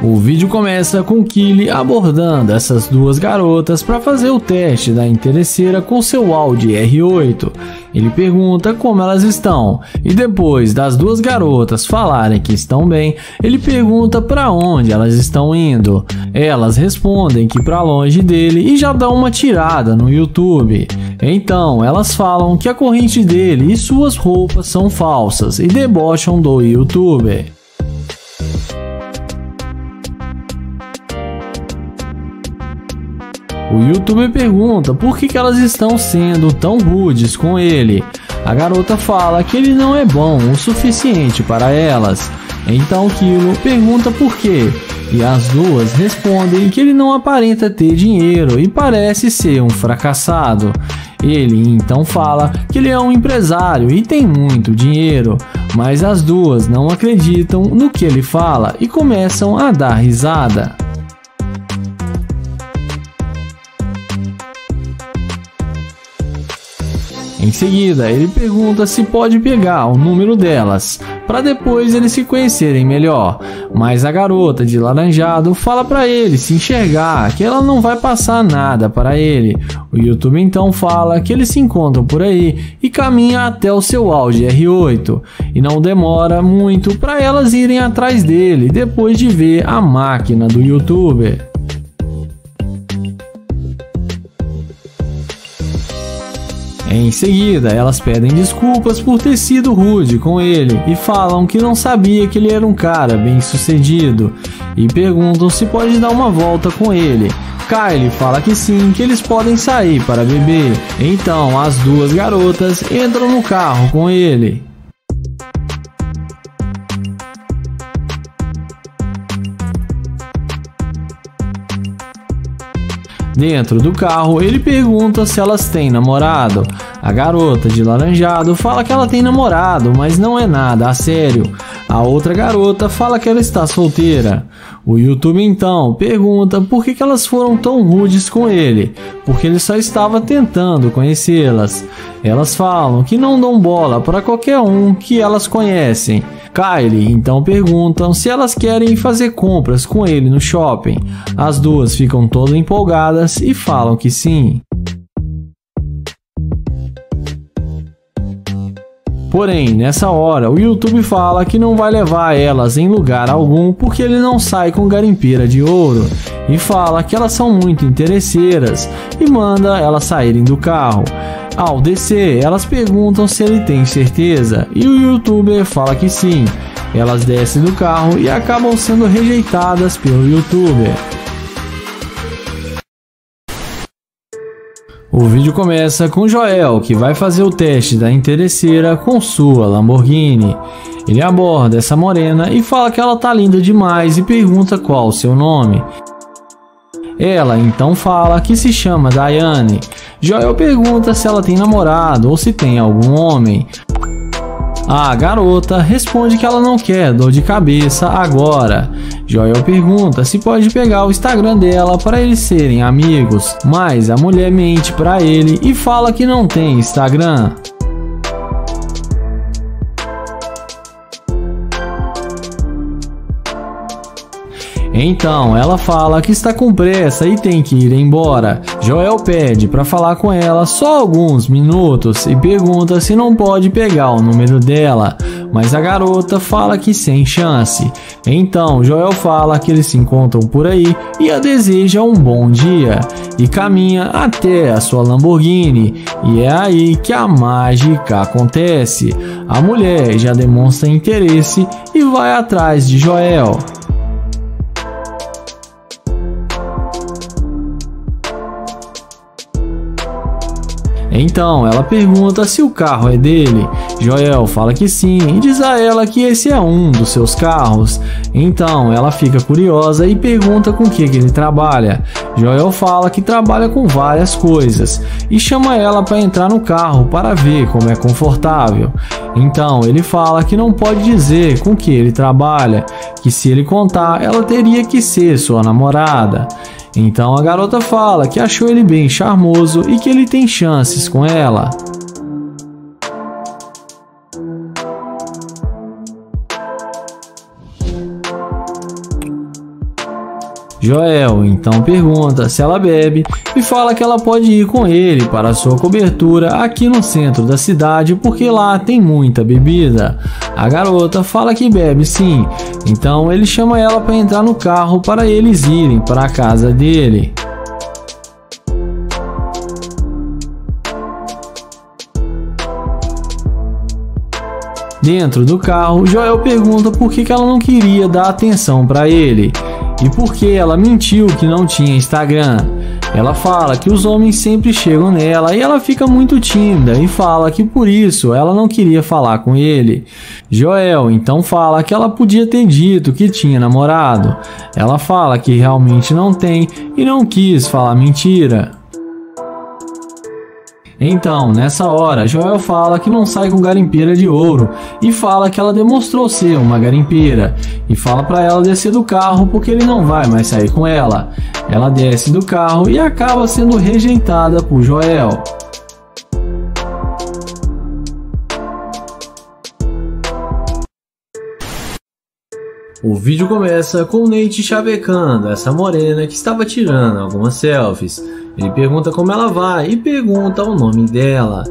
O vídeo começa com Kylie abordando essas duas garotas para fazer o teste da interesseira com seu Audi R8. Ele pergunta como elas estão e depois das duas garotas falarem que estão bem, ele pergunta para onde elas estão indo. Elas respondem que para longe dele e já dão uma tirada no YouTube. Então elas falam que a corrente dele e suas roupas são falsas e debocham do YouTuber. O youtuber pergunta por que elas estão sendo tão rudes com ele. A garota fala que ele não é bom o suficiente para elas. Então Kilo pergunta por quê. E as duas respondem que ele não aparenta ter dinheiro e parece ser um fracassado. Ele então fala que ele é um empresário e tem muito dinheiro. Mas as duas não acreditam no que ele fala e começam a dar risada. Em seguida, ele pergunta se pode pegar o número delas, para depois eles se conhecerem melhor. Mas a garota de laranjado fala para ele se enxergar, que ela não vai passar nada para ele. O YouTube então fala que eles se encontram por aí e caminha até o seu Audi R8. E não demora muito para elas irem atrás dele, depois de ver a máquina do YouTuber. Em seguida, elas pedem desculpas por ter sido rude com ele e falam que não sabia que ele era um cara bem sucedido e perguntam se pode dar uma volta com ele. Kylie fala que sim, que eles podem sair para beber. Então as duas garotas entram no carro com ele. Dentro do carro, ele pergunta se elas têm namorado. A garota de laranjado fala que ela tem namorado, mas não é nada a sério. A outra garota fala que ela está solteira. O YouTube então pergunta por que elas foram tão rudes com ele, porque ele só estava tentando conhecê-las. Elas falam que não dão bola para qualquer um que elas conhecem. Kylie então perguntam se elas querem fazer compras com ele no shopping. As duas ficam todas empolgadas e falam que sim. Porém, nessa hora, o YouTube fala que não vai levar elas em lugar algum porque ele não sai com garimpeira de ouro e fala que elas são muito interesseiras e manda elas saírem do carro. Ao descer, elas perguntam se ele tem certeza e o YouTuber fala que sim. Elas descem do carro e acabam sendo rejeitadas pelo YouTuber. O vídeo começa com Joel, que vai fazer o teste da interesseira com sua Lamborghini. Ele aborda essa morena e fala que ela tá linda demais e pergunta qual o seu nome. Ela então fala que se chama Diane. Joel pergunta se ela tem namorado ou se tem algum homem. A garota responde que ela não quer dor de cabeça agora. Joel pergunta se pode pegar o Instagram dela para eles serem amigos, mas a mulher mente para ele e fala que não tem Instagram. Então ela fala que está com pressa e tem que ir embora. Joel pede para falar com ela só alguns minutos e pergunta se não pode pegar o número dela, mas a garota fala que sem chance. Então Joel fala que eles se encontram por aí e a deseja um bom dia e caminha até a sua Lamborghini, e é aí que a mágica acontece. A mulher já demonstra interesse e vai atrás de Joel. Então ela pergunta se o carro é dele. Joel fala que sim e diz a ela que esse é um dos seus carros. Então ela fica curiosa e pergunta com que ele trabalha. Joel fala que trabalha com várias coisas e chama ela para entrar no carro para ver como é confortável. Então ele fala que não pode dizer com que ele trabalha, que se ele contar ela teria que ser sua namorada. Então a garota fala que achou ele bem charmoso e que ele tem chances com ela. Joel então pergunta se ela bebe e fala que ela pode ir com ele para sua cobertura aqui no centro da cidade porque lá tem muita bebida. A garota fala que bebe sim, então ele chama ela para entrar no carro para eles irem para a casa dele. Dentro do carro, Joel pergunta por que ela não queria dar atenção para ele e por que ela mentiu que não tinha Instagram. Ela fala que os homens sempre chegam nela e ela fica muito tímida e fala que por isso ela não queria falar com ele. Joel então fala que ela podia ter dito que tinha namorado. Ela fala que realmente não tem e não quis falar mentira. Então, nessa hora, Joel fala que não sai com garimpeira de ouro e fala que ela demonstrou ser uma garimpeira e fala para ela descer do carro porque ele não vai mais sair com ela. Ela desce do carro e acaba sendo rejeitada por Joel. O vídeo começa com o Nate chavecando essa morena que estava tirando algumas selfies. Ele pergunta como ela vai e pergunta o nome dela.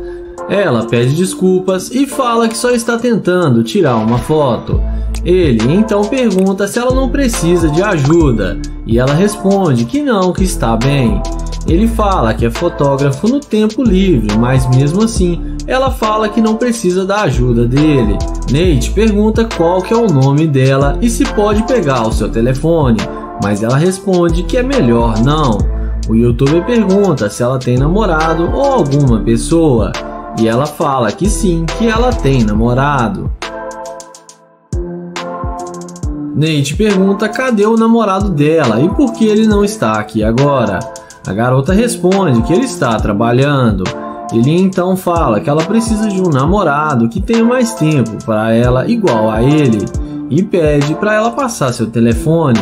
Ela pede desculpas e fala que só está tentando tirar uma foto. Ele então pergunta se ela não precisa de ajuda e ela responde que não, que está bem. Ele fala que é fotógrafo no tempo livre, mas mesmo assim ela fala que não precisa da ajuda dele. Nate pergunta qual que é o nome dela e se pode pegar o seu telefone, mas ela responde que é melhor não. O YouTuber pergunta se ela tem namorado ou alguma pessoa e ela fala que sim, que ela tem namorado. Nate pergunta cadê o namorado dela e por que ele não está aqui agora. A garota responde que ele está trabalhando. Ele então fala que ela precisa de um namorado que tenha mais tempo para ela igual a ele e pede para ela passar seu telefone,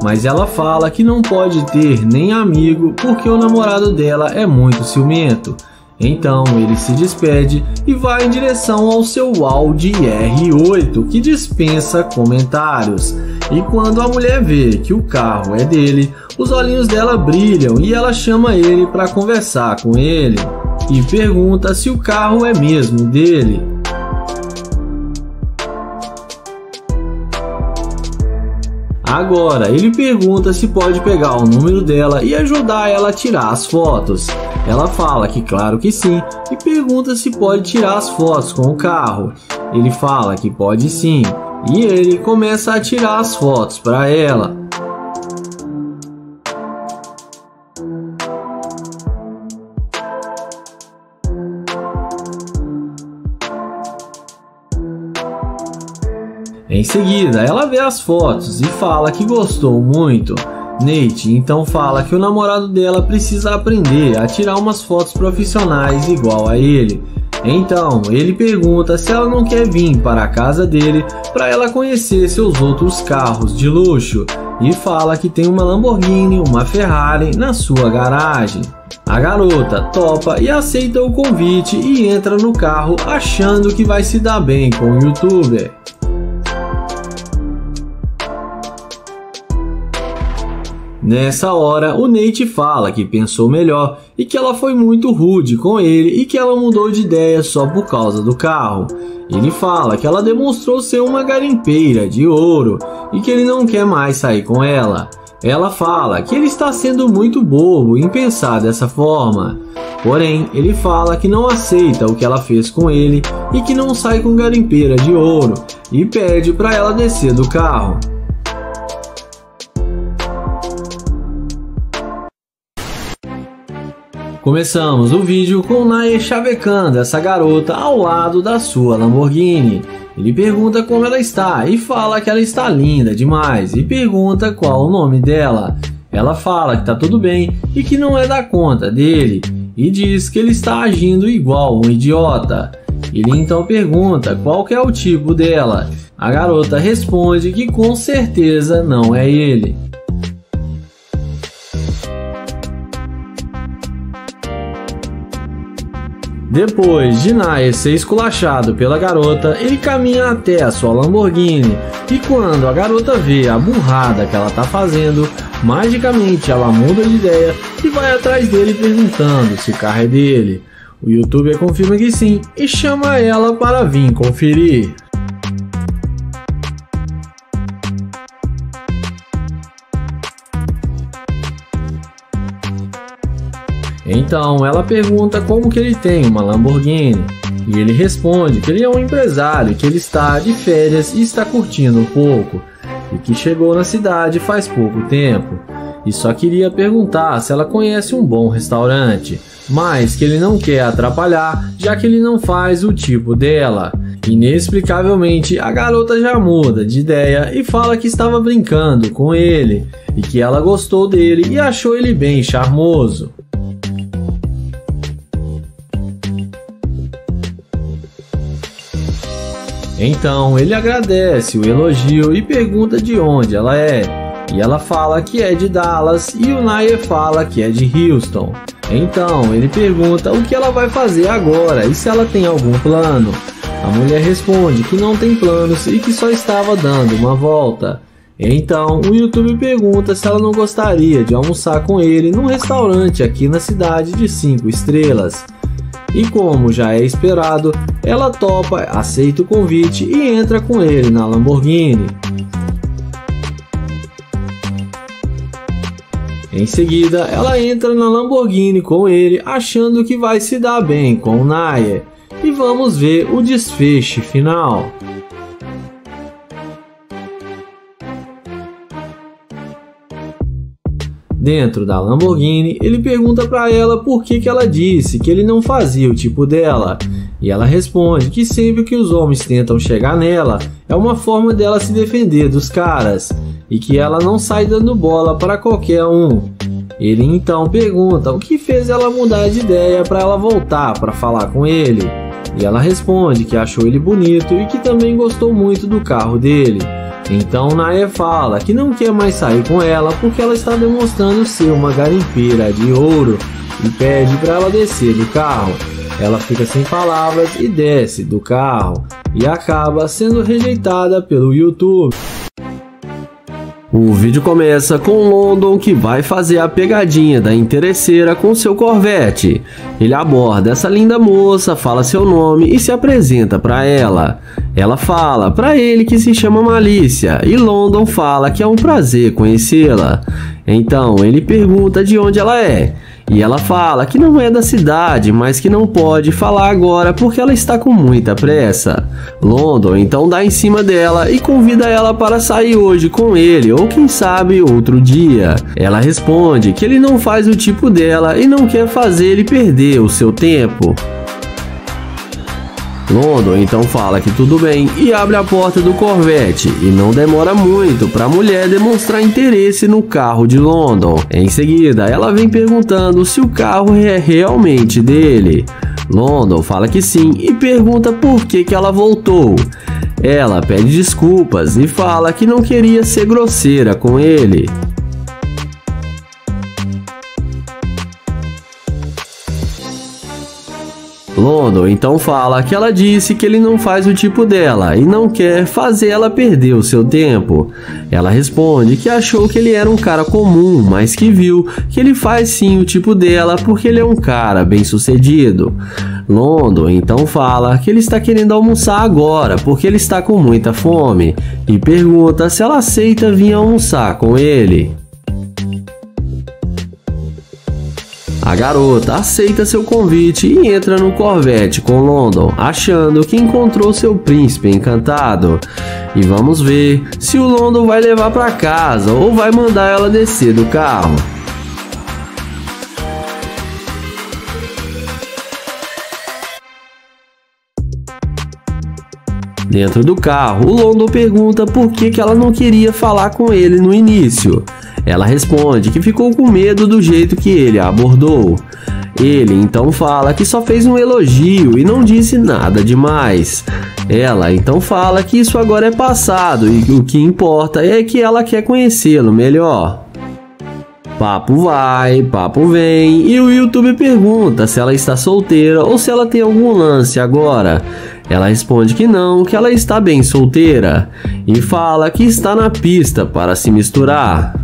mas ela fala que não pode ter nem amigo porque o namorado dela é muito ciumento. Então ele se despede e vai em direção ao seu Audi R8, que dispensa comentários. E quando a mulher vê que o carro é dele, os olhinhos dela brilham e ela chama ele para conversar com ele e pergunta se o carro é mesmo dele. Agora ele pergunta se pode pegar o número dela e ajudar ela a tirar as fotos. Ela fala que claro que sim e pergunta se pode tirar as fotos com o carro. Ele fala que pode sim e ele começa a tirar as fotos para ela. Em seguida, ela vê as fotos e fala que gostou muito. Nate então fala que o namorado dela precisa aprender a tirar umas fotos profissionais igual a ele. Então, ele pergunta se ela não quer vir para a casa dele para ela conhecer seus outros carros de luxo e fala que tem uma Lamborghini, uma Ferrari na sua garagem. A garota topa e aceita o convite e entra no carro achando que vai se dar bem com o youtuber. Nessa hora, o Nate fala que pensou melhor e que ela foi muito rude com ele e que ela mudou de ideia só por causa do carro. Ele fala que ela demonstrou ser uma garimpeira de ouro e que ele não quer mais sair com ela. Ela fala que ele está sendo muito bobo em pensar dessa forma. Porém, ele fala que não aceita o que ela fez com ele e que não sai com garimpeira de ouro e pede para ela descer do carro. Começamos o vídeo com o Nair chavecando essa garota ao lado da sua Lamborghini. Ele pergunta como ela está e fala que ela está linda demais e pergunta qual o nome dela. Ela fala que tá tudo bem e que não é da conta dele e diz que ele está agindo igual um idiota. Ele então pergunta qual que é o tipo dela. A garota responde que com certeza não é ele. Depois de Nair ser esculachado pela garota, ele caminha até a sua Lamborghini e quando a garota vê a burrada que ela tá fazendo, magicamente ela muda de ideia e vai atrás dele perguntando se o carro é dele. O youtuber confirma que sim e chama ela para vir conferir. Então ela pergunta como que ele tem uma Lamborghini e ele responde que ele é um empresário, que ele está de férias e está curtindo um pouco e que chegou na cidade faz pouco tempo e só queria perguntar se ela conhece um bom restaurante, mas que ele não quer atrapalhar já que ele não faz o tipo dela. Inexplicavelmente a garota já muda de ideia e fala que estava brincando com ele e que ela gostou dele e achou ele bem charmoso. Então ele agradece o elogio e pergunta de onde ela é. E ela fala que é de Dallas e o Nair fala que é de Houston. Então ele pergunta o que ela vai fazer agora e se ela tem algum plano. A mulher responde que não tem planos e que só estava dando uma volta. Então o YouTube pergunta se ela não gostaria de almoçar com ele num restaurante aqui na cidade de 5 estrelas. E como já é esperado, ela topa, aceita o convite e entra com ele na Lamborghini. Em seguida, ela entra na Lamborghini com ele, achando que vai se dar bem com o Nair. E vamos ver o desfecho final. Dentro da Lamborghini, ele pergunta para ela por que ela disse que ele não fazia o tipo dela. E ela responde que sempre que os homens tentam chegar nela, é uma forma dela se defender dos caras. E que ela não sai dando bola para qualquer um. Ele então pergunta o que fez ela mudar de ideia para ela voltar para falar com ele. E ela responde que achou ele bonito e que também gostou muito do carro dele. Então Naya fala que não quer mais sair com ela porque ela está demonstrando ser uma garimpeira de ouro e pede para ela descer do carro. Ela fica sem palavras e desce do carro e acaba sendo rejeitada pelo YouTube. O vídeo começa com London, que vai fazer a pegadinha da interesseira com seu Corvette. Ele aborda essa linda moça, fala seu nome e se apresenta para ela. Ela fala para ele que se chama Malícia e London fala que é um prazer conhecê-la. Então ele pergunta de onde ela é. E ela fala que não é da cidade, mas que não pode falar agora porque ela está com muita pressa. London então dá em cima dela e convida ela para sair hoje com ele ou quem sabe outro dia. Ela responde que ele não faz o tipo dela e não quer fazer ele perder o seu tempo. London então fala que tudo bem e abre a porta do Corvette e não demora muito para a mulher demonstrar interesse no carro de London. Em seguida, ela vem perguntando se o carro é realmente dele. London fala que sim e pergunta por que ela voltou. Ela pede desculpas e fala que não queria ser grosseira com ele. London então fala que ela disse que ele não faz o tipo dela e não quer fazer ela perder o seu tempo. Ela responde que achou que ele era um cara comum, mas que viu que ele faz sim o tipo dela porque ele é um cara bem sucedido. London então fala que ele está querendo almoçar agora porque ele está com muita fome e pergunta se ela aceita vir almoçar com ele. A garota aceita seu convite e entra no Corvette com London, achando que encontrou seu príncipe encantado. E vamos ver se o London vai levar para casa ou vai mandar ela descer do carro. Dentro do carro, o London pergunta por que ela não queria falar com ele no início. Ela responde que ficou com medo do jeito que ele a abordou. Ele então fala que só fez um elogio e não disse nada demais. Ela então fala que isso agora é passado e o que importa é que ela quer conhecê-lo melhor. Papo vai, papo vem e o YouTube pergunta se ela está solteira ou se ela tem algum lance agora. Ela responde que não, que ela está bem solteira e fala que está na pista para se misturar.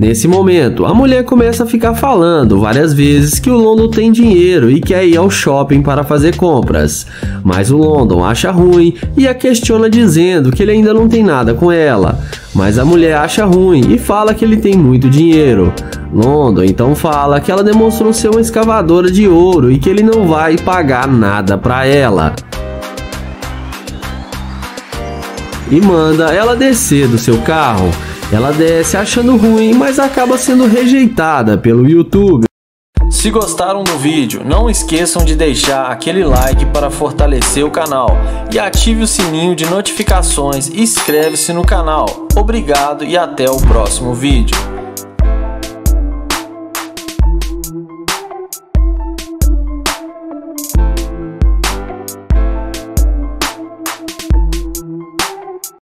Nesse momento, a mulher começa a ficar falando várias vezes que o London tem dinheiro e quer ir ao shopping para fazer compras. Mas o London acha ruim e a questiona dizendo que ele ainda não tem nada com ela. Mas a mulher acha ruim e fala que ele tem muito dinheiro. London então fala que ela demonstrou ser uma escavadora de ouro e que ele não vai pagar nada para ela. E manda ela descer do seu carro. Ela desce achando ruim, mas acaba sendo rejeitada pelo YouTube. Se gostaram do vídeo, não esqueçam de deixar aquele like para fortalecer o canal e ative o sininho de notificações e inscreve-se no canal. Obrigado e até o próximo vídeo.